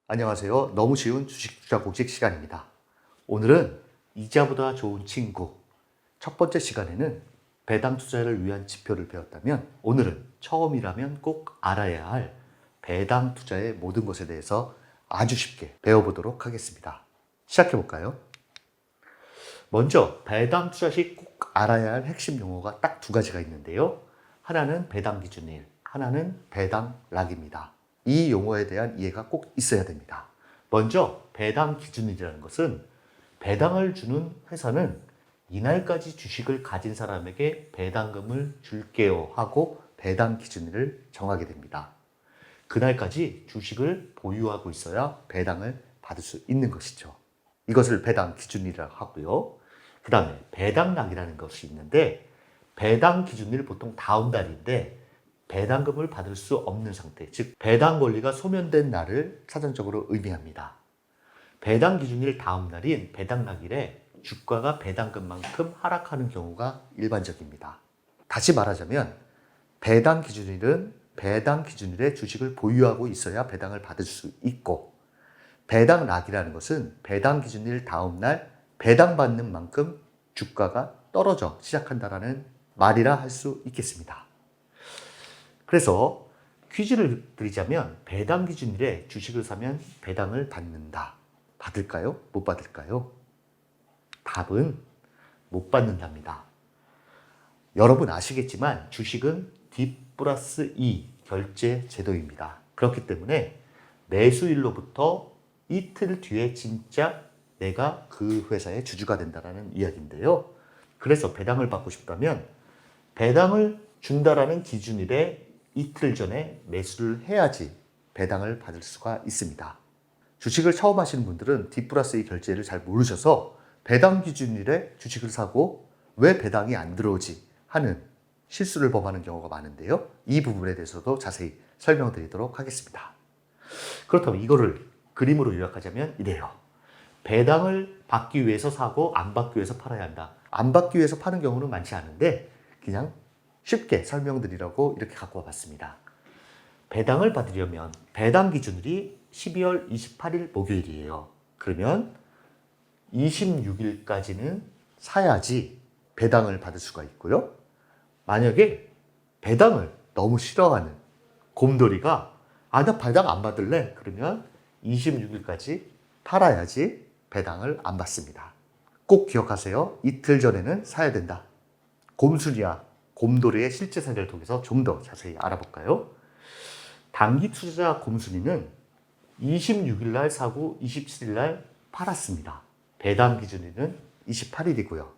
안녕하세요. 너무 쉬운 주식 투자 공식 시간입니다. 오늘은 이자보다 좋은 친구. 첫 번째 시간에는 배당 투자를 위한 지표를 배웠다면, 오늘은 처음이라면 꼭 알아야 할 배당 투자의 모든 것에 대해서 아주 쉽게 배워보도록 하겠습니다. 시작해 볼까요? 먼저 배당 투자 시 꼭 알아야 할 핵심 용어가 딱 두 가지가 있는데요. 하나는 배당 기준일, 하나는 배당 락입니다. 이 용어에 대한 이해가 꼭 있어야 됩니다. 먼저 배당 기준일이라는 것은 배당을 주는 회사는 이날까지 주식을 가진 사람에게 배당금을 줄게요 하고 배당 기준일을 정하게 됩니다. 그날까지 주식을 보유하고 있어야 배당을 받을 수 있는 것이죠. 이것을 배당 기준일이라고 하고요. 그 다음에 배당락이라는 것이 있는데, 배당 기준일 보통 다음 달인데 배당금을 받을 수 없는 상태, 즉 배당 권리가 소멸된 날을 사전적으로 의미합니다. 배당 기준일 다음 날인 배당락일에 주가가 배당금만큼 하락하는 경우가 일반적입니다. 다시 말하자면 배당 기준일은 배당 기준일에 주식을 보유하고 있어야 배당을 받을 수 있고, 배당락이라는 것은 배당 기준일 다음 날 배당받는 만큼 주가가 떨어져 시작한다라는 말이라 할 수 있겠습니다. 그래서 퀴즈를 드리자면, 배당 기준일에 주식을 사면 배당을 받는다. 받을까요? 못 받을까요? 답은 못 받는답니다. 여러분 아시겠지만 주식은 D 플러스 E 결제 제도입니다. 그렇기 때문에 매수일로부터 이틀 뒤에 진짜 내가 그 회사의 주주가 된다는 이야기인데요. 그래서 배당을 받고 싶다면 배당을 준다라는 기준일에 이틀 전에 매수를 해야지 배당을 받을 수가 있습니다. 주식을 처음 하시는 분들은 D 플러스 E 결제를 잘 모르셔서 배당 기준일에 주식을 사고 왜 배당이 안 들어오지 하는 실수를 범하는 경우가 많은데요. 이 부분에 대해서도 자세히 설명드리도록 하겠습니다. 그렇다면 이거를 그림으로 요약하자면 이래요. 배당을 받기 위해서 사고 안 받기 위해서 팔아야 한다. 안 받기 위해서 파는 경우는 많지 않은데 그냥 쉽게 설명드리려고 이렇게 갖고 와봤습니다. 배당을 받으려면 배당 기준일이 12월 28일 목요일이에요. 그러면 26일까지는 사야지 배당을 받을 수가 있고요. 만약에 배당을 너무 싫어하는 곰돌이가 나 배당 안 받을래? 그러면 26일까지 팔아야지 배당을 안 받습니다. 꼭 기억하세요. 이틀 전에는 사야 된다. 곰순이와 곰돌이의 실제 사례를 통해서 좀 더 자세히 알아볼까요? 단기 투자 곰순이는 26일 날 사고 27일 날 팔았습니다. 배당 기준일은 28일이고요.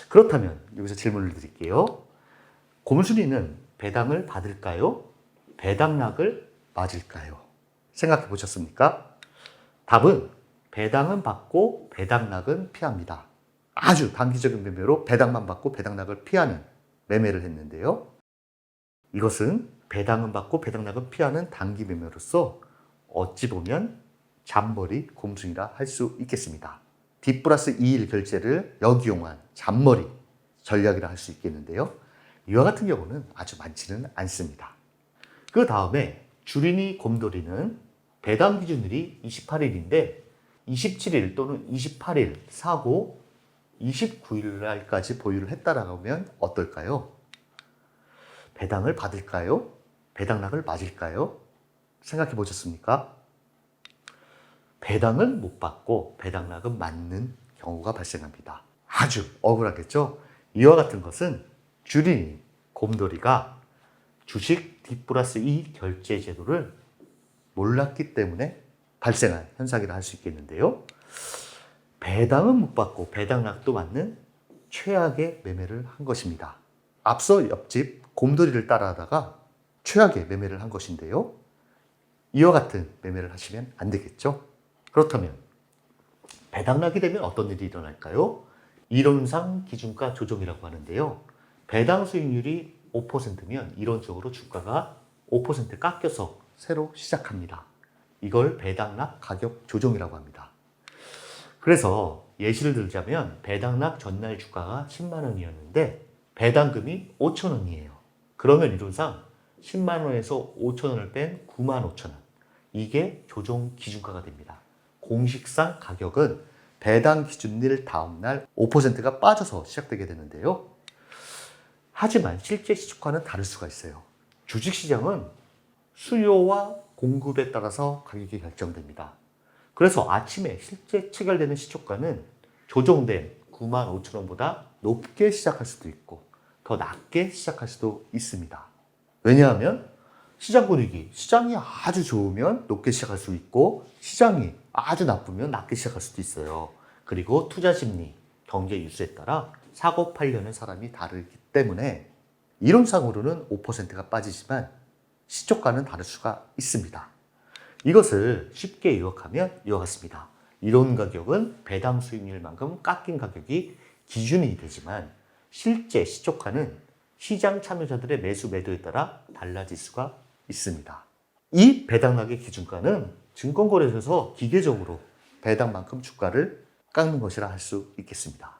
그렇다면 여기서 질문을 드릴게요. 곰순이는 배당을 받을까요? 배당락을 맞을까요? 생각해 보셨습니까? 답은 배당은 받고 배당락은 피합니다. 아주 단기적인 매매로 배당만 받고 배당락을 피하는 매매를 했는데요. 이것은 배당은 받고 배당락은 피하는 단기 매매로서 어찌 보면 잔머리 곰순이라 할 수 있겠습니다. D 플러스 2일 결제를 역이용한 잔머리 전략이라 할 수 있겠는데요. 이와 같은 경우는 아주 많지는 않습니다. 그 다음에 주린이 곰돌이는 배당 기준일이 28일인데 27일 또는 28일 사고 29일 날까지 보유를 했다라고 하면 어떨까요? 배당을 받을까요? 배당락을 맞을까요? 생각해 보셨습니까? 배당은 못 받고 배당락은 맞는 경우가 발생합니다. 아주 억울하겠죠? 이와 같은 것은 주린이 곰돌이가 주식 D 플러스 E 결제 제도를 몰랐기 때문에 발생한 현상이라 할 수 있겠는데요. 배당은 못 받고 배당락도 맞는 최악의 매매를 한 것입니다. 앞서 옆집 곰돌이를 따라하다가 최악의 매매를 한 것인데요. 이와 같은 매매를 하시면 안 되겠죠. 그렇다면 배당락이 되면 어떤 일이 일어날까요? 이론상 기준가 조정이라고 하는데요. 배당 수익률이 5%면 이론적으로 주가가 5% 깎여서 새로 시작합니다. 이걸 배당락 가격 조정이라고 합니다. 그래서 예시를 들자면 배당락 전날 주가가 10만 원이었는데 배당금이 5천 원이에요. 그러면 이론상 10만 원에서 5천 원을 뺀 9만 5천 원. 이게 조정 기준가가 됩니다. 공식상 가격은 배당 기준일 다음날 5%가 빠져서 시작되게 되는데요. 하지만 실제 시초가는 다를 수가 있어요. 주식시장은 수요와 공급에 따라서 가격이 결정됩니다. 그래서 아침에 실제 체결되는 시초가는 조정된 95,000원보다 높게 시작할 수도 있고 더 낮게 시작할 수도 있습니다. 왜냐하면 시장 분위기, 시장이 아주 좋으면 높게 시작할 수 있고 시장이 아주 나쁘면 낮게 시작할 수도 있어요. 그리고 투자 심리, 경제 뉴스에 따라 사고 팔려는 사람이 다르기 때문에 이론상으로는 5%가 빠지지만 시초가는 다를 수가 있습니다. 이것을 쉽게 요약하면 이와 같습니다. 이론 가격은 배당 수익률만큼 깎인 가격이 기준이 되지만 실제 시초가는 시장 참여자들의 매수 매도에 따라 달라질 수가 있습니다. 이 배당락의 기준가는 증권거래소에서 기계적으로 배당만큼 주가를 깎는 것이라 할 수 있겠습니다.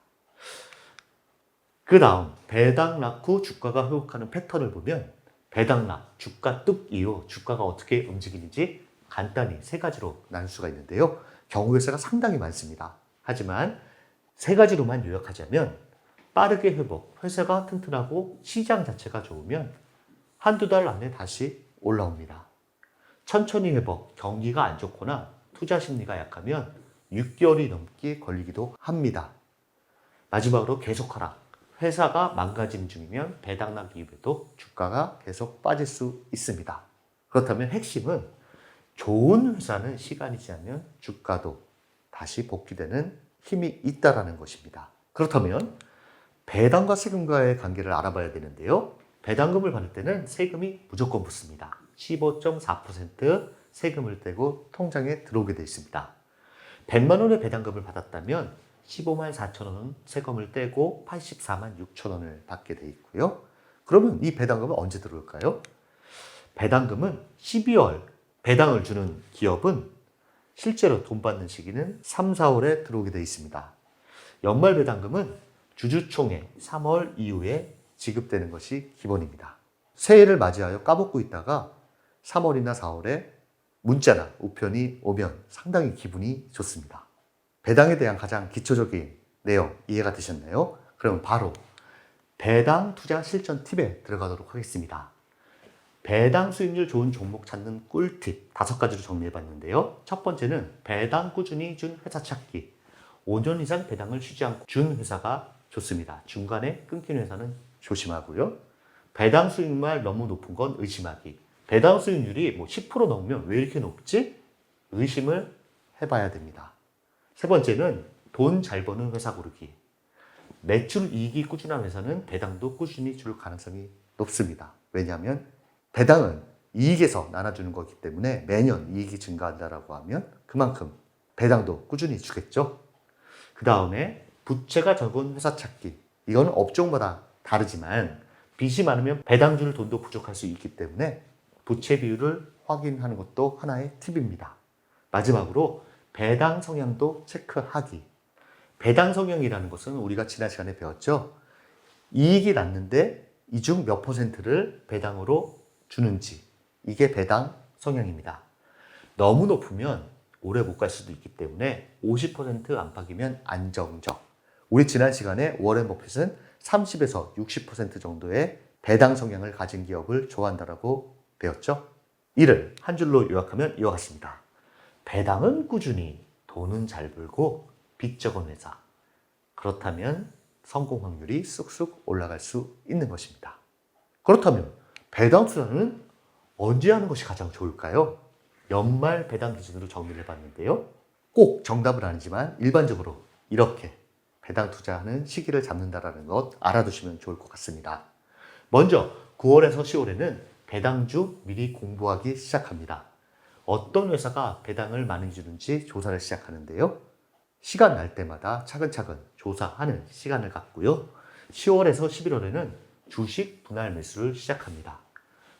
그 다음 배당락 후 주가가 회복하는 패턴을 보면 배당락, 주가 뚝 이후 주가가 어떻게 움직이는지 간단히 세 가지로 나눌 수가 있는데요. 경우의 수가 상당히 많습니다. 하지만 세 가지로만 요약하자면 빠르게 회복, 회사가 튼튼하고 시장 자체가 좋으면 한두 달 안에 다시 올라옵니다. 천천히 회복, 경기가 안 좋거나 투자 심리가 약하면 6개월이 넘게 걸리기도 합니다. 마지막으로 계속 하락, 회사가 망가짐 중이면 배당락 이후에도 주가가 계속 빠질 수 있습니다. 그렇다면 핵심은 좋은 회사는 시간이 지나면 주가도 다시 복귀되는 힘이 있다는 것입니다. 그렇다면 배당과 세금과의 관계를 알아봐야 되는데요. 배당금을 받을 때는 세금이 무조건 붙습니다. 15.4% 세금을 떼고 통장에 들어오게 되어 있습니다. 100만 원의 배당금을 받았다면 15만 4천 원은 세금을 떼고 84만 6천 원을 받게 되어 있고요. 그러면 이 배당금은 언제 들어올까요? 배당금은 12월 배당을 주는 기업은 실제로 돈 받는 시기는 3, 4월에 들어오게 되어 있습니다. 연말 배당금은 주주총회 3월 이후에 지급되는 것이 기본입니다. 새해를 맞이하여 까먹고 있다가 3월이나 4월에 문자나 우편이 오면 상당히 기분이 좋습니다. 배당에 대한 가장 기초적인 내용 이해가 되셨나요? 그럼 바로 배당 투자 실전 팁에 들어가도록 하겠습니다. 배당 수익률 좋은 종목 찾는 꿀팁 5가지로 정리해봤는데요. 첫 번째는 배당 꾸준히 준 회사 찾기. 5년 이상 배당을 쉬지 않고 준 회사가 좋습니다. 중간에 끊긴 회사는 조심하고요. 배당 수익률 너무 높은 건 의심하기. 배당 수익률이 10% 넘으면 왜 이렇게 높지? 의심을 해봐야 됩니다. 세 번째는 돈 잘 버는 회사 고르기. 매출 이익이 꾸준한 회사는 배당도 꾸준히 줄 가능성이 높습니다. 왜냐하면 배당은 이익에서 나눠주는 거기 때문에 매년 이익이 증가한다라고 하면 그만큼 배당도 꾸준히 주겠죠. 그 다음에 부채가 적은 회사 찾기. 이거는 업종마다 다르지만 빚이 많으면 배당 줄 돈도 부족할 수 있기 때문에 부채 비율을 확인하는 것도 하나의 팁입니다. 마지막으로 배당 성향도 체크하기. 배당 성향이라는 것은 우리가 지난 시간에 배웠죠. 이익이 났는데 이 중 몇 퍼센트를 배당으로 주는지. 이게 배당 성향입니다. 너무 높으면 오래 못 갈 수도 있기 때문에 50% 안팎이면 안정적. 우리 지난 시간에 워렌 버핏은 30에서 60% 정도의 배당 성향을 가진 기업을 좋아한다고 배웠죠. 이를 한 줄로 요약하면 이와 같습니다. 배당은 꾸준히, 돈은 잘 벌고 빚 적은 회사. 그렇다면 성공 확률이 쑥쑥 올라갈 수 있는 것입니다. 그렇다면 배당 투자는 언제 하는 것이 가장 좋을까요? 연말 배당 기준으로 정리를 해봤는데요. 꼭 정답은 아니지만 일반적으로 이렇게 배당 투자하는 시기를 잡는다는 것 알아두시면 좋을 것 같습니다. 먼저 9월에서 10월에는 배당주 미리 공부하기 시작합니다. 어떤 회사가 배당을 많이 주는지 조사를 시작하는데요. 시간 날 때마다 차근차근 조사하는 시간을 갖고요. 10월에서 11월에는 주식 분할 매수를 시작합니다.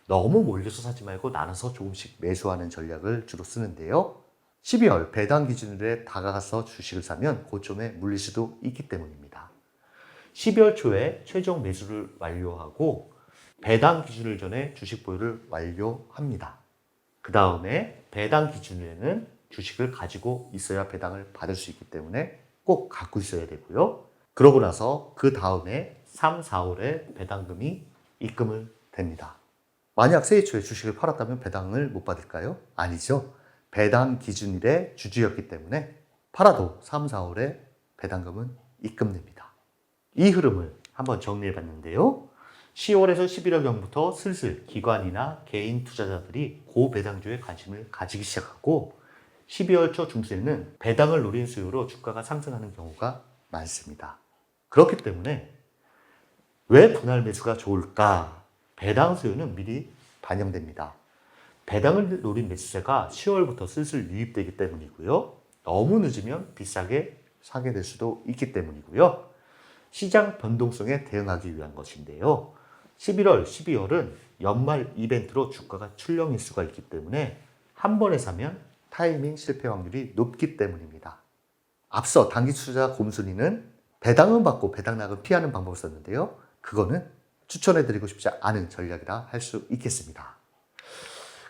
너무 몰려서 사지 말고 나눠서 조금씩 매수하는 전략을 주로 쓰는데요. 12월 배당 기준일에 다가가서 주식을 사면 고점에 물릴 수도 있기 때문입니다. 12월 초에 최종 매수를 완료하고 배당 기준일 전에 주식 보유를 완료합니다. 그 다음에 배당 기준에는 주식을 가지고 있어야 배당을 받을 수 있기 때문에 꼭 갖고 있어야 되고요. 그러고 나서 그 다음에 3, 4월에 배당금이 입금을 됩니다. 만약 새해 초에 주식을 팔았다면 배당을 못 받을까요? 아니죠. 배당 기준일의 주주였기 때문에 팔아도 3, 4월에 배당금은 입금됩니다. 이 흐름을 한번 정리해 봤는데요. 10월에서 11월경부터 슬슬 기관이나 개인 투자자들이 고배당주에 관심을 가지기 시작하고 12월 초 중순에는 배당을 노린 수요로 주가가 상승하는 경우가 많습니다. 그렇기 때문에 왜 분할 매수가 좋을까? 배당 수요는 미리 반영됩니다. 배당을 노린 매수세가 10월부터 슬슬 유입되기 때문이고요. 너무 늦으면 비싸게 사게 될 수도 있기 때문이고요. 시장 변동성에 대응하기 위한 것인데요. 11월, 12월은 연말 이벤트로 주가가 출렁일 수가 있기 때문에 한 번에 사면 타이밍 실패 확률이 높기 때문입니다. 앞서 단기 투자 곰순이는 배당은 받고 배당락은 피하는 방법을 썼는데요. 그거는 추천해드리고 싶지 않은 전략이라 할 수 있겠습니다.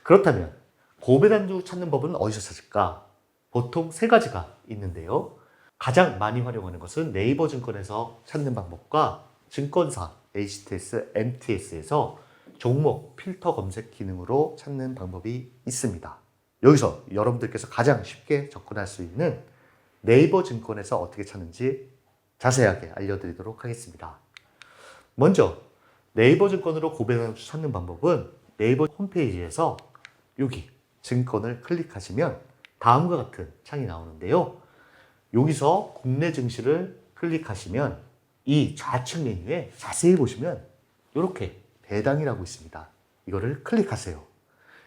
그렇다면 고배당주 찾는 법은 어디서 찾을까? 보통 세 가지가 있는데요. 가장 많이 활용하는 것은 네이버 증권에서 찾는 방법과 증권사 HTS, MTS에서 종목 필터 검색 기능으로 찾는 방법이 있습니다. 여기서 여러분들께서 가장 쉽게 접근할 수 있는 네이버 증권에서 어떻게 찾는지 자세하게 알려드리도록 하겠습니다. 먼저 네이버 증권으로 고배당주 찾는 방법은 네이버 홈페이지에서 여기 증권을 클릭하시면 다음과 같은 창이 나오는데요. 여기서 국내 증시를 클릭하시면 이 좌측 메뉴에 자세히 보시면 이렇게 배당이라고 있습니다. 이거를 클릭하세요.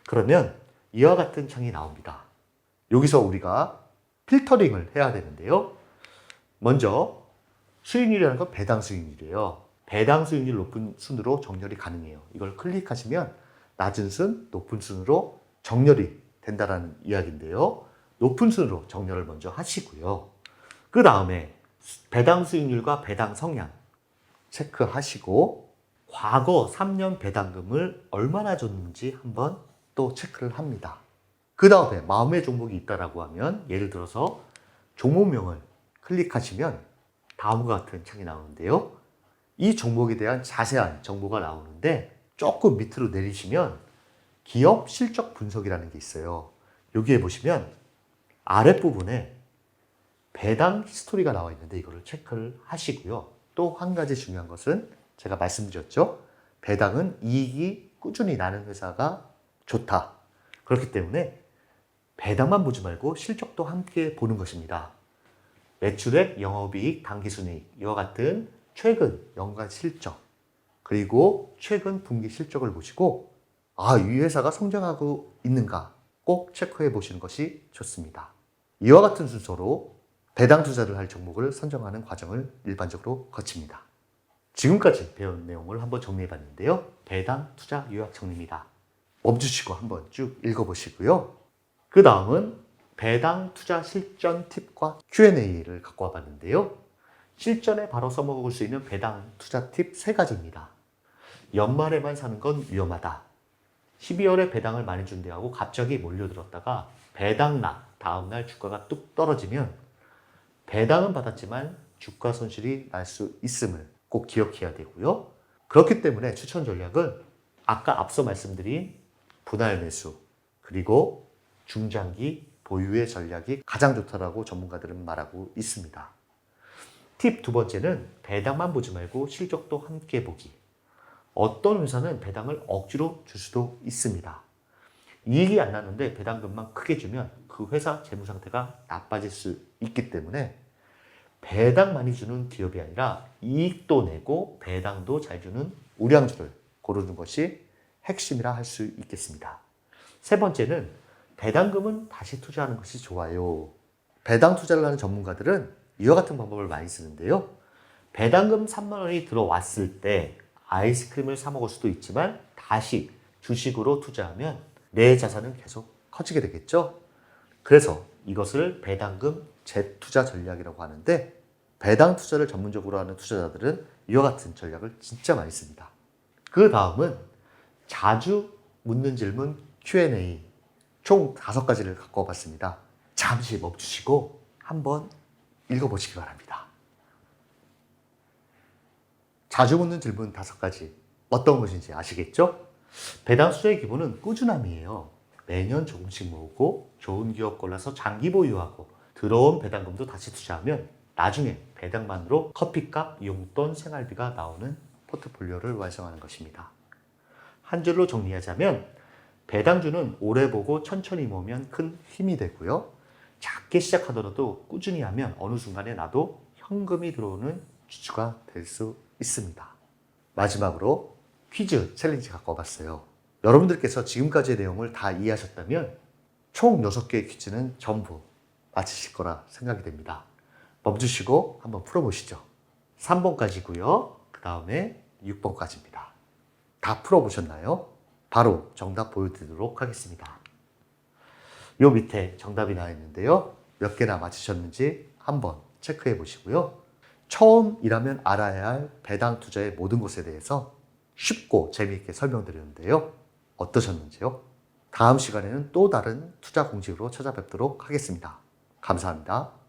그러면 이와 같은 창이 나옵니다. 여기서 우리가 필터링을 해야 되는데요. 먼저 수익률이라는 건 배당 수익률이에요. 배당 수익률 높은 순으로 정렬이 가능해요. 이걸 클릭하시면 낮은 순, 높은 순으로 정렬이 된다는 이야기인데요. 높은 순으로 정렬을 먼저 하시고요. 그 다음에 배당 수익률과 배당 성향 체크하시고 과거 3년 배당금을 얼마나 줬는지 한번 또 체크를 합니다. 그 다음에 마음의 종목이 있다라고 하면 예를 들어서 종목명을 클릭하시면 다음과 같은 창이 나오는데요. 이 종목에 대한 자세한 정보가 나오는데 조금 밑으로 내리시면 기업 실적 분석이라는 게 있어요. 여기에 보시면 아랫부분에 배당 히스토리가 나와 있는데 이거를 체크를 하시고요. 또 한 가지 중요한 것은 제가 말씀드렸죠. 배당은 이익이 꾸준히 나는 회사가 좋다. 그렇기 때문에 배당만 보지 말고 실적도 함께 보는 것입니다. 매출액, 영업이익, 당기순이익 이와 같은 최근 연간 실적 그리고 최근 분기 실적을 보시고 이 회사가 성장하고 있는가 꼭 체크해 보시는 것이 좋습니다. 이와 같은 순서로 배당 투자를 할 종목을 선정하는 과정을 일반적으로 거칩니다. 지금까지 배운 내용을 한번 정리해 봤는데요. 배당 투자 요약 정리입니다. 멈추시고 한번 쭉 읽어보시고요. 그 다음은 배당 투자 실전 팁과 Q&A를 갖고 와봤는데요. 실전에 바로 써먹을 수 있는 배당 투자 팁 3가지입니다. 연말에만 사는 건 위험하다. 12월에 배당을 많이 준대하고 갑자기 몰려들었다가 배당락 다음날 주가가 뚝 떨어지면 배당은 받았지만 주가 손실이 날 수 있음을 꼭 기억해야 되고요. 그렇기 때문에 추천 전략은 아까 앞서 말씀드린 분할 매수 그리고 중장기 보유의 전략이 가장 좋다라고 전문가들은 말하고 있습니다. 팁 2번째는 배당만 보지 말고 실적도 함께 보기. 어떤 회사는 배당을 억지로 줄 수도 있습니다. 이익이 안 나는데 배당금만 크게 주면 그 회사 재무 상태가 나빠질 수 있기 때문에 배당 많이 주는 기업이 아니라 이익도 내고 배당도 잘 주는 우량주를 고르는 것이 핵심이라 할 수 있겠습니다. 3번째는 배당금은 다시 투자하는 것이 좋아요. 배당 투자를 하는 전문가들은 이와 같은 방법을 많이 쓰는데요. 배당금 3만 원이 들어왔을 때 아이스크림을 사 먹을 수도 있지만 다시 주식으로 투자하면 내 자산은 계속 커지게 되겠죠. 그래서 이것을 배당금 재투자 전략이라고 하는데 배당 투자를 전문적으로 하는 투자자들은 이와 같은 전략을 진짜 많이 씁니다. 그 다음은 자주 묻는 질문 Q&A 총 5가지를 갖고 와봤습니다. 잠시 멈추시고 한번 읽어보시기 바랍니다. 자주 묻는 질문 5가지. 어떤 것인지 아시겠죠? 배당 투자의 기본은 꾸준함이에요. 매년 조금씩 모으고 좋은 기업 골라서 장기 보유하고 들어온 배당금도 다시 투자하면 나중에 배당만으로 커피값, 용돈, 생활비가 나오는 포트폴리오를 완성하는 것입니다. 한 줄로 정리하자면 배당주는 오래 보고 천천히 모으면 큰 힘이 되고요. 작게 시작하더라도 꾸준히 하면 어느 순간에 나도 현금이 들어오는 주주가 될 수 있습니다. 마지막으로 퀴즈 챌린지 갖고 와봤어요. 여러분들께서 지금까지의 내용을 다 이해하셨다면 총 6개의 퀴즈는 전부 맞히실 거라 생각이 됩니다. 멈추시고 한번 풀어보시죠. 3번까지고요. 그 다음에 6번까지입니다. 다 풀어보셨나요? 바로 정답 보여드리도록 하겠습니다. 요 밑에 정답이 나와 있는데요. 몇 개나 맞히셨는지 한번 체크해 보시고요. 처음 일하면 알아야 할 배당 투자의 모든 것에 대해서 쉽고 재미있게 설명드렸는데요. 어떠셨는지요? 다음 시간에는 또 다른 투자 공식으로 찾아뵙도록 하겠습니다. 감사합니다.